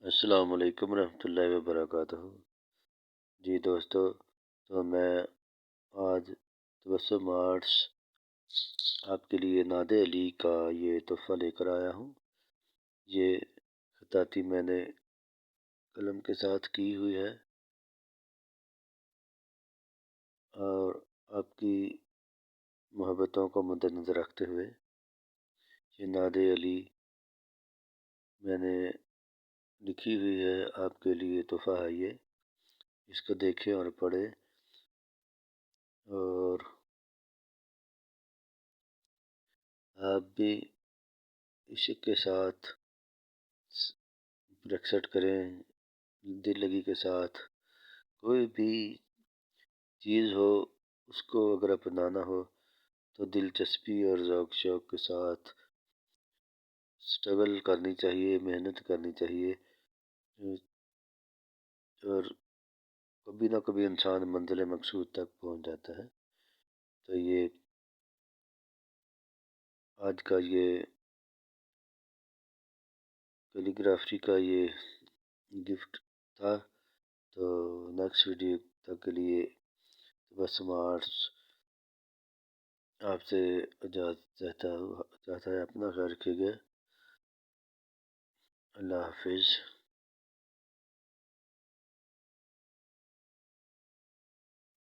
السلام علیکم ورحمۃ اللہ وبرکاتہ۔ جی دوستو، تو میں آج تبسم آرٹس آپ کے لیے نادر علی کا یہ تحفہ لے کر آیا ہوں۔ یہ خطاطی میں نے قلم کے ساتھ کی ہوئی ہے اور آپ کی محبتوں کو مد نظر رکھتے ہوئے یہ نادر علی میں نے لکھی ہوئی ہے آپ کے لیے تحفہ ہے۔ یہ اس کو دیکھیں اور پڑھیں، اور آپ بھی عشق کے ساتھ رقصٹ کریں، دل لگی کے ساتھ۔ کوئی بھی چیز ہو، اس کو اگر اپنانا ہو تو دلچسپی اور ذوق شوق کے ساتھ اسٹرگل کرنی چاہیے، محنت کرنی چاہیے، اور کبھی نہ کبھی انسان منزل مقصود تک پہنچ جاتا ہے۔ تو یہ آج کا یہ کیلی گرافی کا یہ گفٹ تھا۔ تو نیکسٹ ویڈیو تک کے لیے تبسم آرٹس آپ سے اجازت چاہتا ہے۔ اپنا خیال رکھیے گا۔ اللہ حافظ۔